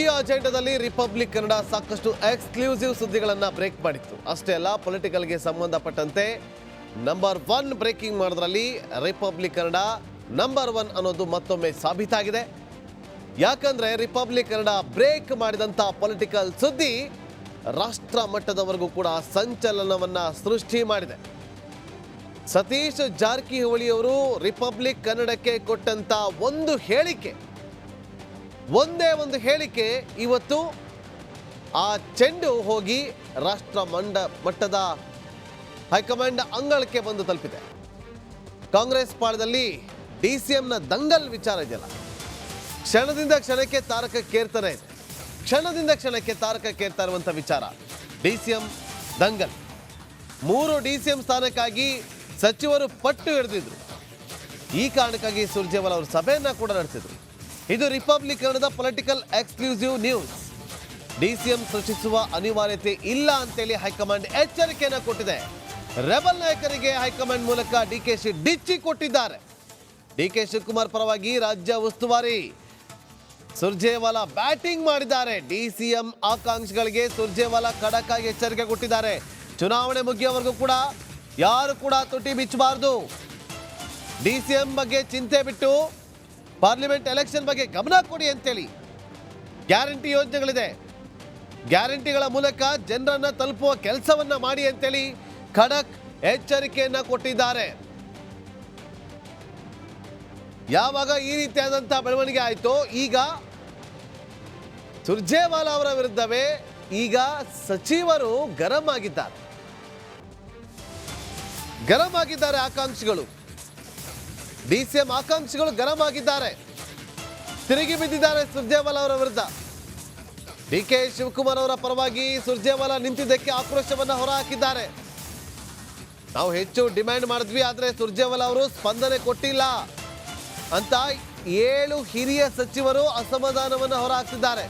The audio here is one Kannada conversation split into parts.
ರಾಜಕೀಯ ಅಜೆಂಡಾದಲ್ಲಿ ರಿಪಬ್ಲಿಕ್ ಕನ್ನಡ ಸಾಕಷ್ಟು ಎಕ್ಸ್ಕ್ಲೂಸಿವ್ ಸುದ್ದಿಗಳನ್ನು ಬ್ರೇಕ್ ಮಾಡಿತ್ತು. ಅಷ್ಟೇ ಅಲ್ಲ, ಪೊಲಿಟಿಕಲ್ಗೆ ಸಂಬಂಧಪಟ್ಟಂತೆ ನಂಬರ್ 1 ಬ್ರೇಕಿಂಗ್ ಮಾಡೋದ್ರಲ್ಲಿ ರಿಪಬ್ಲಿಕ್ ಕನ್ನಡ ನಂಬರ್ 1 ಅನ್ನೋದು ಮತ್ತೊಮ್ಮೆ ಸಾಬೀತಾಗಿದೆ. ಯಾಕಂದ್ರೆ ರಿಪಬ್ಲಿಕ್ ಕನ್ನಡ ಬ್ರೇಕ್ ಮಾಡಿದಂಥ ಪೊಲಿಟಿಕಲ್ ಸುದ್ದಿ ರಾಷ್ಟ್ರ ಮಟ್ಟದವರೆಗೂ ಕೂಡ ಸಂಚಲನವನ್ನ ಸೃಷ್ಟಿ ಮಾಡಿದೆ. ಸತೀಶ್ ಜಾರಕಿಹೊಳಿ ಅವರು ರಿಪಬ್ಲಿಕ್ ಕನ್ನಡಕ್ಕೆ ಕೊಟ್ಟಂತ ಒಂದೇ ಒಂದು ಹೇಳಿಕೆ ಇವತ್ತು ಆ ಚೆಂಡು ಹೋಗಿ ರಾಷ್ಟ್ರ ಮಟ್ಟದ ಹೈಕಮಾಂಡ್ ಅಂಗಳಕ್ಕೆ ಬಂದು ತಲುಪಿದೆ. ಕಾಂಗ್ರೆಸ್ ಪಾಳದಲ್ಲಿ ಡಿಸಿಎಂನ ದಂಗಲ್ ವಿಚಾರ ಇದೆಯಲ್ಲ, ಕ್ಷಣದಿಂದ ಕ್ಷಣಕ್ಕೆ ತಾರಕಕ್ಕೇರ್ತಾನೆ ಇದೆ. ಕ್ಷಣದಿಂದ ಕ್ಷಣಕ್ಕೆ ತಾರಕಕ್ಕೇರ್ತಾ ಇರುವಂಥ ವಿಚಾರ ಡಿಸಿಎಂ ದಂಗಲ್. 3 ಡಿಸಿಎಂ ಸ್ಥಾನಕ್ಕಾಗಿ ಸಚಿವರು ಪಟ್ಟು ಹಿಡಿದಿದ್ರು. ಈ ಕಾರಣಕ್ಕಾಗಿ ಸುರ್ಜೇವಾಲಾ ಅವರು ಸಭೆಯನ್ನ ಕೂಡ ನಡೆಸಿದ್ರು. ಇದು ರಿಪಬ್ಲಿಕ್ ಕನ್ನಡದ ಪೊಲಿಟಿಕಲ್ ಎಕ್ಸ್ಕ್ಲೂಸಿವ್ ನ್ಯೂಸ್. ಡಿಸಿಎಂ ಸೃಷ್ಟಿಸುವ ಅನಿವಾರ್ಯತೆ ಇಲ್ಲ ಅಂತೇಳಿ ಹೈಕಮಾಂಡ್ ಎಚ್ಚರಿಕೆಯನ್ನ ಕೊಟ್ಟಿದೆ. ರೆಬಲ್ ನಾಯಕರಿಗೆ ಹೈಕಮಾಂಡ್ ಮೂಲಕ ಡಿಕೆಶಿ ಡಿಚ್ಚಿ ಕೊಟ್ಟಿದ್ದಾರೆ. ಡಿಕೆ ಶಿವಕುಮಾರ್ ಪರವಾಗಿ ರಾಜ್ಯ ಉಸ್ತುವಾರಿ ಸುರ್ಜೇವಾಲಾ ಬ್ಯಾಟಿಂಗ್ ಮಾಡಿದ್ದಾರೆ. ಡಿಸಿಎಂ ಆಕಾಂಕ್ಷಿಗಳಿಗೆ ಸುರ್ಜೇವಾಲಾ ಖಡಕ್ ಆಗಿ ಎಚ್ಚರಿಕೆ ಕೊಟ್ಟಿದ್ದಾರೆ. ಚುನಾವಣೆ ಮುಗಿಯುವವರೆಗೂ ಕೂಡ ಯಾರು ಕೂಡ ತುಟಿ ಬಿಚ್ಚಬಾರದು. ಡಿಸಿಎಂ ಬಗ್ಗೆ ಚಿಂತೆ ಬಿಟ್ಟು ಪಾರ್ಲಿಮೆಂಟ್ ಎಲೆಕ್ಷನ್ ಬಗ್ಗೆ ಗಮನ ಕೊಡಿ ಅಂತೇಳಿ ಗ್ಯಾರಂಟಿ ಯೋಜನೆಗಳಿದೆ. ಗ್ಯಾರಂಟಿಗಳ ಮೂಲಕ ಜನರನ್ನ ತಲುಪುವ ಕೆಲಸವನ್ನ ಮಾಡಿ ಅಂತೇಳಿ ಖಡಕ್ ಎಚ್ಚರಿಕೆಯನ್ನ ಕೊಟ್ಟಿದ್ದಾರೆ. ಯಾವಾಗ ಈ ರೀತಿಯಾದಂತಹ ಬೆಳವಣಿಗೆ ಆಯಿತು, ಈಗ ಸುರ್ಜೇವಾಲಾ ಅವರ ವಿರುದ್ಧವೇ ಈಗ ಸಚಿವರು ಗರಂ ಆಗಿದ್ದಾರೆ. ಆಕಾಂಕ್ಷಿಗಳು, ಡಿಸಿಎಂ ಆಕಾಂಕ್ಷಿಗಳು ಗರಂ ಆಗಿದ್ದಾರೆ, ತಿರುಗಿ ಬಿದ್ದಿದ್ದಾರೆ ಸುರ್ಜೇವಾಲಾ ಅವರ ವಿರುದ್ಧ. ಡಿಕೆ ಶಿವಕುಮಾರ್ ಅವರ ಪರವಾಗಿ ಸುರ್ಜೇವಾಲಾ ನಿಂತಿದ್ದಕ್ಕೆ ಆಕ್ರೋಶವನ್ನ ಹೊರಹಾಕಿದ್ದಾರೆ. ನಾವು ಹೆಚ್ಚು ಡಿಮ್ಯಾಂಡ್ ಮಾಡಿದ್ವಿ, ಆದರೆ ಸುರ್ಜೇವಾಲಾ ಅವರು ಸ್ಪಂದನೆ ಕೊಟ್ಟಿಲ್ಲ ಅಂತ 7 ಹಿರಿಯ ಸಚಿವರು ಅಸಮಾಧಾನವನ್ನು ಹೊರಹಾಕ್ತಿದ್ದಾರೆ.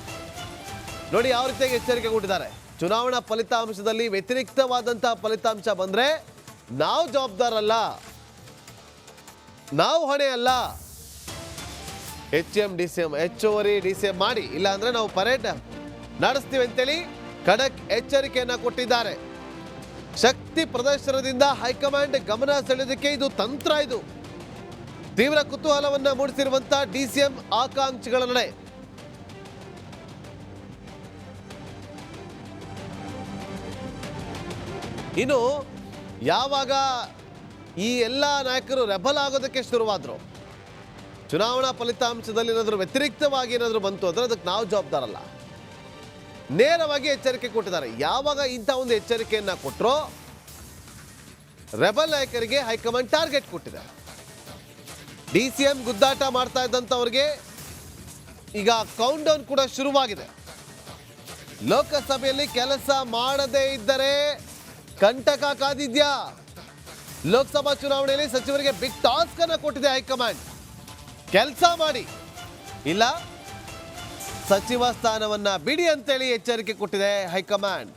ನೋಡಿ ಯಾವ ರೀತಿಯಾಗಿ ಎಚ್ಚರಿಕೆ ಕೊಟ್ಟಿದ್ದಾರೆ. ಚುನಾವಣಾ ಫಲಿತಾಂಶದಲ್ಲಿ ವ್ಯತಿರಿಕ್ತವಾದಂತಹ ಫಲಿತಾಂಶ ಬಂದ್ರೆ ನಾವು ಜವಾಬ್ದಾರಲ್ಲ, ನಾವು ಹೊಣೆ ಅಲ್ಲ. HM DCM ಹೆಚ್ಚುವರಿ DCM ಮಾಡಿ, ಇಲ್ಲ ಅಂದ್ರೆ ನಾವು ಪರೇಡ್ ನಡೆಸ್ತೀವಿ ಅಂತೇಳಿ ಖಡಕ್ ಎಚ್ಚರಿಕೆಯನ್ನ ಕೊಟ್ಟಿದ್ದಾರೆ. ಶಕ್ತಿ ಪ್ರದರ್ಶನದಿಂದ ಹೈಕಮಾಂಡ್ ಗಮನ ಸೆಳೆಯೋದಕ್ಕೆ ಇದು ತಂತ್ರ. ಇದು ತೀವ್ರ ಕುತೂಹಲವನ್ನ ಮೂಡಿಸಿರುವಂತಹ ಡಿಸಿಎಂ ಆಕಾಂಕ್ಷಿಗಳ ನಡೆ. ಇನ್ನು ಯಾವಾಗ ಈ ಎಲ್ಲ ನಾಯಕರು ರೆಬಲ್ ಆಗೋದಕ್ಕೆ ಶುರುವಾದ್ರು, ಚುನಾವಣಾ ಫಲಿತಾಂಶದಲ್ಲಿ ಏನಾದರೂ ವ್ಯತಿರಿಕ್ತವಾಗಿ ಏನಾದರೂ ಬಂತು ಅಂದ್ರೆ ಅದಕ್ಕೆ ನಾವು ಜವಾಬ್ದಾರಲ್ಲ, ನೇರವಾಗಿ ಎಚ್ಚರಿಕೆ ಕೊಟ್ಟಿದ್ದಾರೆ. ಯಾವಾಗ ಇಂಥ ಒಂದು ಎಚ್ಚರಿಕೆಯನ್ನ ಕೊಟ್ಟರೋ ರೆಬಲ್ ನಾಯಕರಿಗೆ ಹೈಕಮಾಂಡ್ ಟಾರ್ಗೆಟ್ ಕೊಟ್ಟಿದೆ. ಡಿಸಿಎಂ ಗುದ್ದಾಟ ಮಾಡ್ತಾ ಇದ್ದಂಥವ್ರಿಗೆ ಈಗ ಕೌಂಟ್ ಡೌನ್ ಕೂಡ ಶುರುವಾಗಿದೆ. ಲೋಕಸಭೆಯಲ್ಲಿ ಕೆಲಸ ಮಾಡದೇ ಇದ್ದರೆ ಕಂಟಕ ಕಾದಿದ್ಯಾ? ಲೋಕಸಭಾ ಚುನಾವಣೆಯಲ್ಲಿ ಸಚಿವರಿಗೆ ಬಿಗ್ ಟಾಸ್ಕ್ ಅನ್ನು ಕೊಟ್ಟಿದೆ ಹೈಕಮಾಂಡ್. ಕೆಲಸ ಮಾಡಿ, ಇಲ್ಲ ಸಚಿವ ಸ್ಥಾನವನ್ನ ಬಿಡಿ ಅಂತೇಳಿ ಎಚ್ಚರಿಕೆ ಕೊಟ್ಟಿದೆ ಹೈಕಮಾಂಡ್.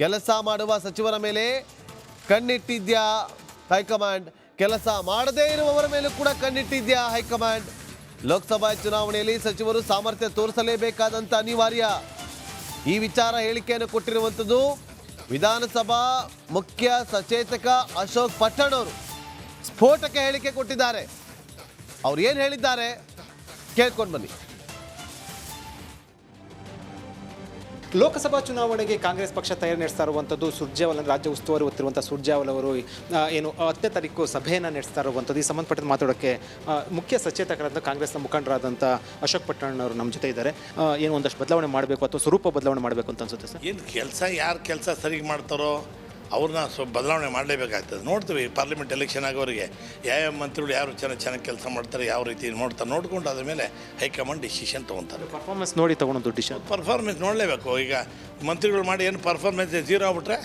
ಕೆಲಸ ಮಾಡುವ ಸಚಿವರ ಮೇಲೆ ಕಣ್ಣಿಟ್ಟಿದ್ಯಾ ಹೈಕಮಾಂಡ್? ಕೆಲಸ ಮಾಡದೇ ಇರುವವರ ಮೇಲೂ ಕೂಡ ಕಣ್ಣಿಟ್ಟಿದ್ಯಾ ಹೈಕಮಾಂಡ್? ಲೋಕಸಭಾ ಚುನಾವಣೆಯಲ್ಲಿ ಸಚಿವರು ಸಾಮರ್ಥ್ಯ ತೋರಿಸಲೇಬೇಕಾದಂತ ಅನಿವಾರ್ಯ. ಈ ವಿಚಾರ ಹೇಳಿಕೆಯನ್ನು ಕೊಟ್ಟಿರುವಂಥದ್ದು ವಿಧಾನಸಭಾ ಮುಖ್ಯ ಸಚೇತಕ ಅಶೋಕ್ ಪಟ್ಟಣ್ ಅವರು ಸ್ಫೋಟಕ ಹೇಳಿಕೆ ಕೊಟ್ಟಿದ್ದಾರೆ. ಅವ್ರು ಏನು ಹೇಳಿದ್ದಾರೆ ಕೇಳ್ಕೊಂಡು ಬನ್ನಿ. ಲೋಕಸಭಾ ಚುನಾವಣೆಗೆ ಕಾಂಗ್ರೆಸ್ ಪಕ್ಷ ತಯಾರಿ ನಡೆಸ್ತಾ ಇರುವಂಥದ್ದು. ಸುರ್ಜೇವಾಲಾ ರಾಜ್ಯ ಉಸ್ತುವಾರಿ ಹೊತ್ತಿರುವಂಥ ಸುರ್ಜೇವಾಲಾ ಅವರು ಏನು 10ನೇ ತಾರೀಕು ಸಭೆಯನ್ನು ನಡೆಸ್ತಾ ಇರುವಂಥದ್ದು. ಈ ಸಂಬಂಧಪಟ್ಟ ಮಾತಾಡೋಕ್ಕೆ ಮುಖ್ಯ ಸಚೇತಕರಾದ ಕಾಂಗ್ರೆಸ್ನ ಮುಖಂಡರಾದಂಥ ಅಶೋಕ್ ಪಟ್ಟಣ್ ಅವರು ನಮ್ಮ ಜೊತೆ ಇದ್ದಾರೆ. ಏನು ಒಂದಷ್ಟು ಬದಲಾವಣೆ ಮಾಡಬೇಕು ಅಥವಾ ಸ್ವರೂಪ ಬದಲಾವಣೆ ಮಾಡಬೇಕು ಅಂತ ಅನ್ಸುತ್ತೆ ಸರ್? ಏನು ಕೆಲಸ ಯಾರು ಕೆಲಸ ಸರಿಗೆ ಮಾಡ್ತಾರೋ ಅವ್ರನ್ನ ಬದಲಾವಣೆ ಮಾಡಲೇಬೇಕಾಗ್ತದೆ. ನೋಡ್ತೀವಿ ಪಾರ್ಲಿಮೆಂಟ್ ಎಲೆಕ್ಷನ್ ಆಗೋರಿಗೆ ಯಾವ ಮಂತ್ರಿಗಳು ಯಾರು ಚೆನ್ನಾಗಿ ಕೆಲಸ ಮಾಡ್ತಾರೆ, ಯಾವ ರೀತಿ ನೋಡ್ಕೊಂಡು ಅದ್ರ ಮೇಲೆ ಹೈಕಮಾಂಡ್ ಡಿಸಿಷನ್ ತೊಗೊತಾರೆ. ಪರ್ಫಾರ್ಮೆನ್ಸ್ ನೋಡಿ ತೊಗೊಳೋದು ಡಿಸಿಷನ್. ಪರ್ಫಾರ್ಮೆನ್ಸ್ ನೋಡಲೇಬೇಕು. ಈಗ ಮಂತ್ರಿಗಳು ಮಾಡಿ ಏನು ಪರ್ಫಾರ್ಮೆನ್ಸ್ 0 ಆಗ್ಬಿಟ್ರೆ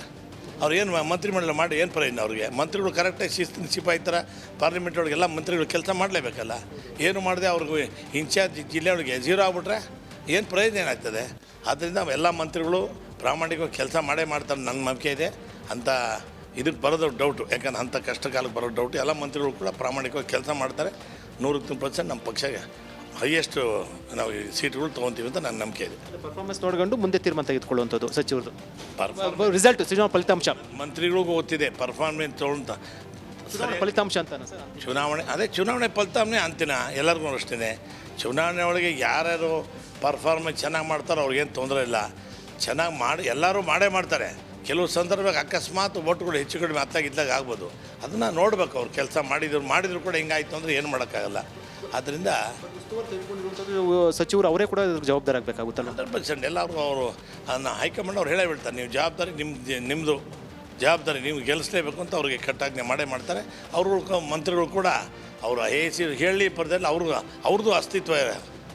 ಅವ್ರು ಏನು ಮಂತ್ರಿಮಂಡಲ ಮಾಡಿ ಏನು ಪ್ರಯೋಜನ ಅವ್ರಿಗೆ? ಮಂತ್ರಿಗಳು ಕರೆಕ್ಟಾಗಿ ಶಿಸ್ತಿನ ಸಿಪಾಯಿ ಥರ ಪಾರ್ಲಿಮೆಂಟ್ ಒಳಗೆಲ್ಲ ಮಂತ್ರಿಗಳು ಕೆಲಸ ಮಾಡಲೇಬೇಕಲ್ಲ. ಏನು ಮಾಡದೆ ಅವ್ರಿಗೆ ಇನ್ಚಾರ್ಜ್ ಜಿಲ್ಲೆಯೊಳಗೆ 0 ಆಗ್ಬಿಟ್ರೆ ಏನು ಪ್ರಯೋಜನ ಏನಾಗ್ತದೆ? ಆದ್ದರಿಂದ ಎಲ್ಲ ಮಂತ್ರಿಗಳು ಪ್ರಾಮಾಣಿಕವಾಗಿ ಕೆಲಸ ಮಾಡ್ತಾರೆ ನನ್ನ ನಂಬಿಕೆ ಇದೆ. ಅಂತ ಇದಕ್ಕೆ ಬರೋದು ಡೌಟು, ಯಾಕಂದ್ರೆ ಅಂಥ ಕಷ್ಟ ಕಾಲಕ್ಕೆ ಬರೋ ಡೌಟು. ಎಲ್ಲ ಮಂತ್ರಿಗಳು ಕೂಡ ಪ್ರಾಮಾಣಿಕವಾಗಿ ಕೆಲಸ ಮಾಡ್ತಾರೆ. 100% ನಮ್ಮ ಪಕ್ಷ ಹೈಯೆಸ್ಟ್ ನಾವು ಸೀಟ್ಗಳು ತೊಗೊತೀವಿ ಅಂತ ನನ್ನ ನಂಬಿಕೆ ಇದೆ. ಪರ್ಫಾರ್ಮೆನ್ಸ್ ನೋಡ್ಕೊಂಡು ಮುಂದೆ ತೀರ್ಮಾನ ತೆಗೆದುಕೊಳ್ಳುವಂಥದ್ದು ಸಚಿವರದು ರಿಸಲ್ಟ್ ಚುನಾವಣಾ ಫಲಿತಾಂಶ ಮಂತ್ರಿಗಳಿಗೂ ಗೊತ್ತಿದೆ ಪರ್ಫಾರ್ಮೆನ್ಸ್ ತೊಗೊಂತ ಫಲಿತಾಂಶ ಅಂತ ಸರ್. ಚುನಾವಣೆ ಫಲಿತಾಂಶ ಅಂತಿನ ಎಲ್ಲರಿಗೂ ಅಷ್ಟೇ. ಚುನಾವಣೆ ಒಳಗೆ ಯಾರ್ಯಾರು ಪರ್ಫಾರ್ಮೆನ್ಸ್ ಚೆನ್ನಾಗಿ ಮಾಡ್ತಾರೋ ಅವ್ರಿಗೇನು ತೊಂದರೆ ಇಲ್ಲ. ಚೆನ್ನಾಗಿ ಎಲ್ಲರೂ ಮಾಡೇ ಮಾಡ್ತಾರೆ. ಕೆಲವು ಸಂದರ್ಭಕ್ಕೆ ಅಕಸ್ಮಾತ್ ಓಟ್ಗಳು ಹೆಚ್ಚು ಕಡಿಮೆ ಅತ್ತಾಗಿದ್ದಾಗ ಆಗ್ಬೋದು. ಅದನ್ನು ನೋಡ್ಬೇಕು. ಅವ್ರು ಕೆಲಸ ಮಾಡಿದ್ರು ಕೂಡ ಹಿಂಗಾಯ್ತು ಅಂದರೆ ಏನು ಮಾಡೋಕ್ಕಾಗಲ್ಲ. ಆದ್ದರಿಂದ ಸಚಿವರು ಅವರೇ ಕೂಡ ಜವಾಬ್ದಾರಿ ಆಗಬೇಕಾಗುತ್ತಲ್ಲ. 100% ಎಲ್ಲರೂ ಅವರು ಅದನ್ನು ಹೈಕಮಾಂಡ್ ಅವ್ರು ಹೇಳೇ ಬಿಡ್ತಾರೆ, ನೀವು ಜವಾಬ್ದಾರಿ ನಿಮ್ಮದು ಜವಾಬ್ದಾರಿ ನೀವು ಗೆಲ್ಲಿಸಲೇಬೇಕು ಅಂತ ಅವ್ರಿಗೆ ಕಟ್ಟಾಜ್ಞೆ ಮಾಡ್ತಾರೆ. ಅವರು ಮಂತ್ರಿಗಳು ಕೂಡ ಅವರು ಹೇಳಿ ಪರದಲ್ಲಿ ಅವ್ರದ್ದು ಅಸ್ತಿತ್ವ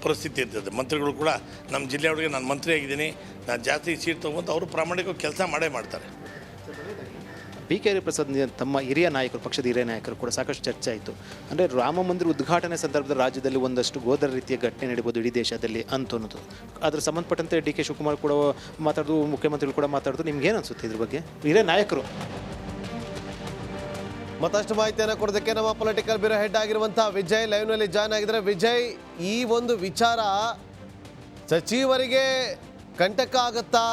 ಪರಿಸ್ಥಿತಿ ಇರ್ತದೆ. ಮಂತ್ರಿಗಳು ಕೂಡ ನಮ್ಮ ಜಿಲ್ಲೆಯವ್ರಿಗೆ ನಾನು ಮಂತ್ರಿ ಆಗಿದ್ದೀನಿ, ನಾನು ಜಾಸ್ತಿ ಸೀಟ್ ತೊಗೊಂತ ಅವರು ಪ್ರಾಮಾಣಿಕವಾಗಿ ಕೆಲಸ ಮಾಡ್ತಾರೆ. BK ಹರಿಪ್ರಸಾದ್ ತಮ್ಮ ಹಿರಿಯ ನಾಯಕರು, ಪಕ್ಷದ ಹಿರಿಯ ನಾಯಕರು ಕೂಡ ಸಾಕಷ್ಟು ಚರ್ಚೆ ಆಯಿತು. ಅಂದರೆ ರಾಮ ಮಂದಿರ ಉದ್ಘಾಟನೆ ಸಂದರ್ಭದಲ್ಲಿ ರಾಜ್ಯದಲ್ಲಿ ಒಂದಷ್ಟು ಗೋದರ ರೀತಿಯ ಘಟನೆ ನಡೀಬೋದು ಇಡೀ ದೇಶದಲ್ಲಿ ಅನ್ನೋದು. ಅದ್ರ ಸಂಬಂಧಪಟ್ಟಂತೆ DK ಶಿವಕುಮಾರ್ ಕೂಡ ಮಾತಾಡೋದು, ಮುಖ್ಯಮಂತ್ರಿಗಳು ಕೂಡ ಮಾತಾಡೋದು. ನಿಮ್ಗೇನು ಅನಿಸುತ್ತೆ ಇದ್ರ ಬಗ್ಗೆ ಹಿರಿಯ ನಾಯಕರು? ಮತ್ತಷ್ಟು ಮಾಹಿತಿಯನ್ನು ಕೊಡೋದಕ್ಕೆ ನಮ್ಮ ಪೊಲಿಟಿಕಲ್ ಬ್ಯೂರೋ ಹೆಡ್ ಆಗಿರುವಂಥ ವಿಜಯ್ ಲೈವ್ನಲ್ಲಿ ಜಾಯ್ನ್ ಆಗಿದ್ದಾರೆ. ವಿಜಯ್, ಈ ಒಂದು ವಿಚಾರ ಸಚಿವರಿಗೆ ಕಂಟಕ ಆಗುತ್ತಾ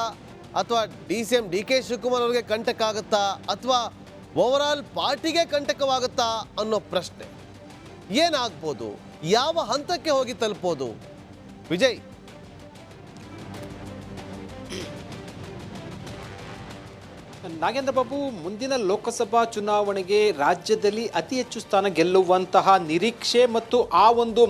ಅಥವಾ CM DK ಶಿವಕುಮಾರ್ ಅವರಿಗೆ ಕಂಟಕ ಆಗುತ್ತಾ ಅಥವಾ ಓವರಾಲ್ ಪಾರ್ಟಿಗೆ ಕಂಟಕವಾಗುತ್ತಾ ಅನ್ನೋ ಪ್ರಶ್ನೆ ಏನಾಗ್ಬೋದು? ಯಾವ ಹಂತಕ್ಕೆ ಹೋಗಿ ತಲುಪೋದು ವಿಜಯ್? ನಾಗೇಂದ್ರ ಬಾಬು, ಮುಂದಿನ ಲೋಕಸಭಾ ಚುನಾವಣೆಗೆ ರಾಜ್ಯದಲ್ಲಿ ಅತಿ ಹೆಚ್ಚು ಸ್ಥಾನ ಗೆಲ್ಲುವಂತಹ ನಿರೀಕ್ಷೆ ಮತ್ತು ಆ ಒಂದು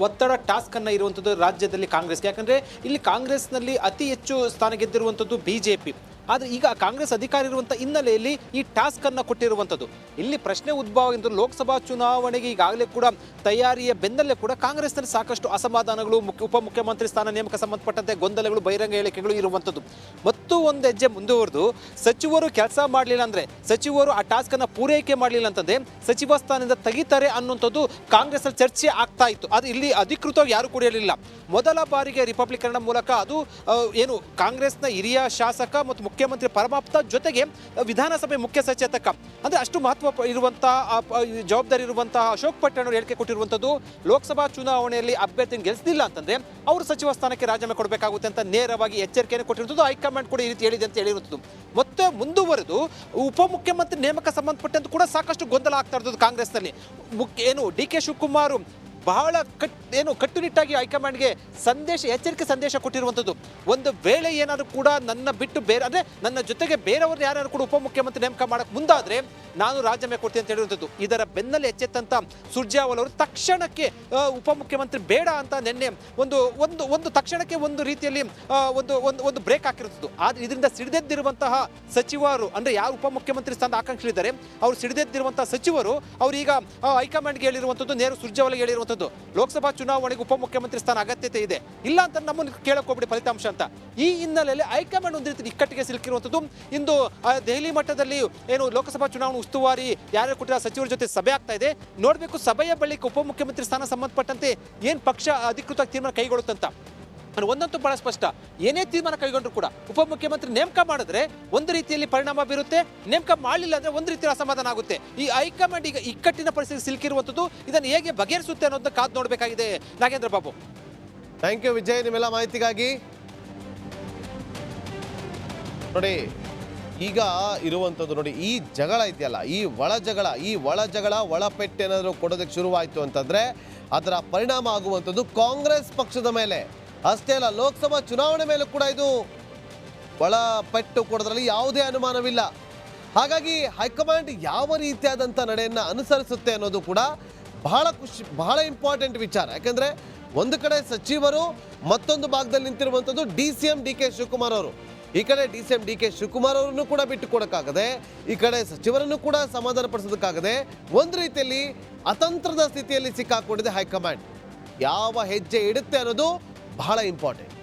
ಒತ್ತಡ ಟಾಸ್ಕ್ ಅನ್ನ ಇರುವಂಥದ್ದು ರಾಜ್ಯದಲ್ಲಿ ಕಾಂಗ್ರೆಸ್ಗೆ. ಯಾಕಂದ್ರೆ ಇಲ್ಲಿ ಕಾಂಗ್ರೆಸ್ನಲ್ಲಿ ಅತಿ ಹೆಚ್ಚು ಸ್ಥಾನ ಗೆದ್ದಿರುವಂಥದ್ದು BJP. ಆದರೆ ಈಗ ಕಾಂಗ್ರೆಸ್ ಅಧಿಕಾರ ಇರುವಂಥ ಹಿನ್ನೆಲೆಯಲ್ಲಿ ಈ ಟಾಸ್ಕ್ ಅನ್ನು ಕೊಟ್ಟಿರುವಂಥದ್ದು. ಇಲ್ಲಿ ಪ್ರಶ್ನೆ ಉದ್ಭವ ಆಗಿದ್ದು, ಲೋಕಸಭಾ ಚುನಾವಣೆಗೆ ಈಗಾಗಲೇ ಕೂಡ ತಯಾರಿಯ ಬೆನ್ನಲ್ಲೇ ಕೂಡ ಕಾಂಗ್ರೆಸ್ನಲ್ಲಿ ಸಾಕಷ್ಟು ಅಸಮಾಧಾನಗಳು, ಉಪಮುಖ್ಯಮಂತ್ರಿ ಸ್ಥಾನ ನೇಮಕ ಸಂಬಂಧಪಟ್ಟಂತೆ ಗೊಂದಲಗಳು, ಬಹಿರಂಗ ಹೇಳಿಕೆಗಳು ಇರುವಂಥದ್ದು. ಮತ್ತು ಒಂದು ಹೆಜ್ಜೆ ಮುಂದುವರೆದು ಸಚಿವರು ಕೆಲಸ ಮಾಡಲಿಲ್ಲ ಅಂದರೆ, ಸಚಿವರು ಆ ಟಾಸ್ಕ್ ಅನ್ನು ಪೂರೈಕೆ ಮಾಡಲಿಲ್ಲ ಅಂತಂದ್ರೆ ಸಚಿವ ಸ್ಥಾನದಿಂದ ತೆಗಿತಾರೆ ಅನ್ನುವಂಥದ್ದು ಕಾಂಗ್ರೆಸ್ ಅಲ್ಲಿ ಚರ್ಚೆ ಆಗ್ತಾ ಇತ್ತು. ಅದು ಇಲ್ಲಿ ಅಧಿಕೃತವಾಗಿ ಯಾರು ಕೂಡ ಹೇಳಿಲ್ಲ. ಮೊದಲ ಬಾರಿಗೆ ರಿಪಬ್ಲಿಕನ್ ಮೂಲಕ ಅದು ಏನು ಕಾಂಗ್ರೆಸ್ನ ಹಿರಿಯ ಶಾಸಕ ಮತ್ತು ಮುಖ್ಯಮಂತ್ರಿ ಪರಮಾಪ್ತ ಜೊತೆಗೆ ವಿಧಾನಸಭೆ ಮುಖ್ಯ ಸಚೇತಕ ಅಂದ್ರೆ ಅಷ್ಟು ಮಹತ್ವ ಇರುವಂತಹ ಜವಾಬ್ದಾರಿ ಇರುವಂತಹ ಅಶೋಕ್ ಪಟ್ಟಣ್ ಹೇಳಿಕೆ ಕೊಟ್ಟಿರುವಂಥದ್ದು. ಲೋಕಸಭಾ ಚುನಾವಣೆಯಲ್ಲಿ ಅಭ್ಯರ್ಥಿಯನ್ನು ಗೆಲ್ಲಿಸಲಿಲ್ಲ ಅಂತಂದ್ರೆ ಅವರು ಸಚಿವ ಸ್ಥಾನಕ್ಕೆ ರಾಜೀನಾಮೆ ಕೊಡಬೇಕಾಗುತ್ತೆ ಅಂತ ನೇರವಾಗಿ ಎಚ್ಚರಿಕೆಯನ್ನು ಕೊಟ್ಟಿರುವಂಥದ್ದು. ಹೈಕಮಾಂಡ್ ಕೂಡ ಈ ರೀತಿ ಹೇಳಿದೆ ಅಂತ ಹೇಳಿರುವಂಥದ್ದು. ಮತ್ತೆ ಮುಂದುವರೆದು ಉಪಮುಖ್ಯಮಂತ್ರಿ ನೇಮಕ ಸಂಬಂಧಪಟ್ಟಂತೆ ಕೂಡ ಸಾಕಷ್ಟು ಗೊಂದಲ ಆಗ್ತಾ ಇರೋದು ಕಾಂಗ್ರೆಸ್ನಲ್ಲಿ. ಏನು DK ಶಿವಕುಮಾರ್ ಬಹಳ ಕಟ್ಟುನಿಟ್ಟಾಗಿ ಹೈಕಮಾಂಡ್ಗೆ ಎಚ್ಚರಿಕೆ ಸಂದೇಶ ಕೊಟ್ಟಿರುವಂಥದ್ದು. ಒಂದು ವೇಳೆ ಏನಾದರೂ ಕೂಡ ನನ್ನ ಬಿಟ್ಟು ಬೇರೆ ಅಂದರೆ ನನ್ನ ಜೊತೆಗೆ ಬೇರೆಯವರು ಯಾರು ಕೂಡ ಉಪಮುಖ್ಯಮಂತ್ರಿ ನೇಮಕ ಮಾಡಕ್ಕೆ ಮುಂದಾದರೆ ನಾನು ರಾಜೀನಾಮೆ ಕೊಡ್ತೀನಿ ಅಂತ ಹೇಳಿರುವಂಥದ್ದು. ಇದರ ಬೆನ್ನಲ್ಲೇ ಎಚ್ಚೆತ್ತಂತ ಸುರ್ಜೇವಾಲಾ ಅವರು ತಕ್ಷಣಕ್ಕೆ ಉಪಮುಖ್ಯಮಂತ್ರಿ ಬೇಡ ಅಂತ ನಿನ್ನೆ ಒಂದು ತಕ್ಷಣಕ್ಕೆ ಒಂದು ರೀತಿಯಲ್ಲಿ ಒಂದು ಬ್ರೇಕ್ ಹಾಕಿರುತ್ತದೆ. ಆದರೆ ಇದರಿಂದ ಸಿಡಿದೆದ್ದಿರುವಂತಹ ಸಚಿವರು ಅಂದರೆ ಯಾರು ಉಪಮುಖ್ಯಮಂತ್ರಿ ಸ್ಥಾನದ ಆಕಾಂಕ್ಷಿಗಳಿದ್ದಾರೆ ಅವರು ಸಿಡಿದೆದ್ದಿರುವಂತಹ ಸಚಿವರು ಅವರೀಗ ಹೈಕಮಾಂಡ್ಗೆ ಹೇಳಿರುವಂಥದ್ದು, ನೇರು ಸುರ್ಜೇವಾಲಾಗೆ ಹೇಳಿರುವಂಥದ್ದು, ಲೋಕಸಭಾ ಚುನಾವಣೆಗೆ ಉಪಮುಖ್ಯಮಂತ್ರಿ ಸ್ಥಾನ ಅಗತ್ಯತೆ ಇದೆ, ಇಲ್ಲ ಅಂತ ನಮ್ಮನ್ನು ಕೇಳಕ್ ಹೋಗ್ಬಿಡಿ ಫಲಿತಾಂಶ ಅಂತ. ಈ ಹಿನ್ನೆಲೆಯಲ್ಲಿ ಹೈಕಮಾಂಡ್ ಒಂದು ರೀತಿ ಇಕ್ಕಟ್ಟಿಗೆ ಸಿಲುಕಿರುವಂಥದ್ದು. ಇಂದು ದೆಹಲಿ ಮಟ್ಟದಲ್ಲಿ ಏನು ಲೋಕಸಭಾ ಚುನಾವಣೆ ಉಸ್ತುವಾರಿ ಯಾರ್ಯಾರು ಕೊಟ್ಟಿರೋ ಸಚಿವರ ಜೊತೆ ಸಭೆ ಆಗ್ತಾ ಇದೆ. ನೋಡಬೇಕು ಸಭೆಯ ಬಳಿಕ ಉಪಮುಖ್ಯಮಂತ್ರಿ ಸ್ಥಾನ ಸಂಬಂಧಪಟ್ಟಂತೆ ಏನು ಪಕ್ಷ ಅಧಿಕೃತ ತೀರ್ಮಾನ ಕೈಗೊಳ್ಳುತ್ತಂತ. ಒಂದಂತೂ ಬಹಳ ಸ್ಪಷ್ಟ, ಏನೇ ತೀರ್ಮಾನ ಕೈಗೊಂಡ್ರು ಕೂಡ ಉಪಮುಖ್ಯಮಂತ್ರಿ ನೇಮಕ ಮಾಡಿದ್ರೆ ಒಂದು ರೀತಿಯಲ್ಲಿ ಪರಿಣಾಮ ಬೀರುತ್ತೆ, ನೇಮಕ ಮಾಡಲಿಲ್ಲ ಅಂದ್ರೆ ಒಂದು ರೀತಿಯ ಅಸಮಾಧಾನ ಆಗುತ್ತೆ. ಈ ಹೈಕಮಾಂಡ್ ಈಗ ಇಕ್ಕಟ್ಟಿನ ಪರಿಸ್ಥಿತಿ ಸಿಲುಕಿರುವಂಥದ್ದು. ಇದನ್ನು ಹೇಗೆ ಬಗೆಹರಿಸುತ್ತೆ ಅನ್ನೋದನ್ನ ಕಾದು ನೋಡಬೇಕಾಗಿದೆ. ನಾಗೇಂದ್ರ ಬಾಬು, ಥ್ಯಾಂಕ್ ಯು ವಿಜಯ್ ನಿಮ್ಮೆಲ್ಲ ಮಾಹಿತಿಗಾಗಿ. ನೋಡಿ, ಈಗ ಇರುವಂಥದ್ದು ನೋಡಿ, ಈ ಜಗಳ ಇದೆಯಲ್ಲ, ಈ ಒಳ ಜಗಳ ಒಳಪೆಟ್ಟು ಏನಾದರೂ ಕೊಡೋದಕ್ಕೆ ಶುರುವಾಯಿತು ಅಂತಂದ್ರೆ ಅದರ ಪರಿಣಾಮ ಆಗುವಂಥದ್ದು ಕಾಂಗ್ರೆಸ್ ಪಕ್ಷದ ಮೇಲೆ ಅಷ್ಟೇ ಅಲ್ಲ, ಲೋಕಸಭಾ ಚುನಾವಣೆ ಮೇಲೂ ಕೂಡ ಇದು ಒಳಪೆಟ್ಟು ಕೊಡೋದ್ರಲ್ಲಿ ಯಾವುದೇ ಅನುಮಾನವಿಲ್ಲ. ಹಾಗಾಗಿ ಹೈಕಮಾಂಡ್ ಯಾವ ರೀತಿಯಾದಂಥ ನಡೆಯನ್ನು ಅನುಸರಿಸುತ್ತೆ ಅನ್ನೋದು ಕೂಡ ಬಹಳ ಇಂಪಾರ್ಟೆಂಟ್ ವಿಚಾರ. ಯಾಕೆಂದರೆ ಒಂದು ಕಡೆ ಸಚಿವರು, ಮತ್ತೊಂದು ಭಾಗದಲ್ಲಿ ನಿಂತಿರುವಂಥದ್ದು CM DK ಶಿವಕುಮಾರ್ ಅವರು. ಈ ಕಡೆ CM DK ಶಿವಕುಮಾರ್ ಅವರನ್ನು ಕೂಡ ಬಿಟ್ಟು ಕೊಡೋಕ್ಕಾಗದೆ, ಈ ಕಡೆ ಸಚಿವರನ್ನು ಕೂಡ ಸಮಾಧಾನ ಪಡಿಸೋದಕ್ಕಾಗದೆ ಒಂದು ರೀತಿಯಲ್ಲಿ ಅತಂತ್ರದ ಸ್ಥಿತಿಯಲ್ಲಿ ಸಿಕ್ಕಾಕೊಂಡಿದೆ ಹೈಕಮಾಂಡ್. ಯಾವ ಹೆಜ್ಜೆ ಇಡುತ್ತೆ ಅನ್ನೋದು ಬಹಳ ಇಂಪಾರ್ಟೆಂಟ್.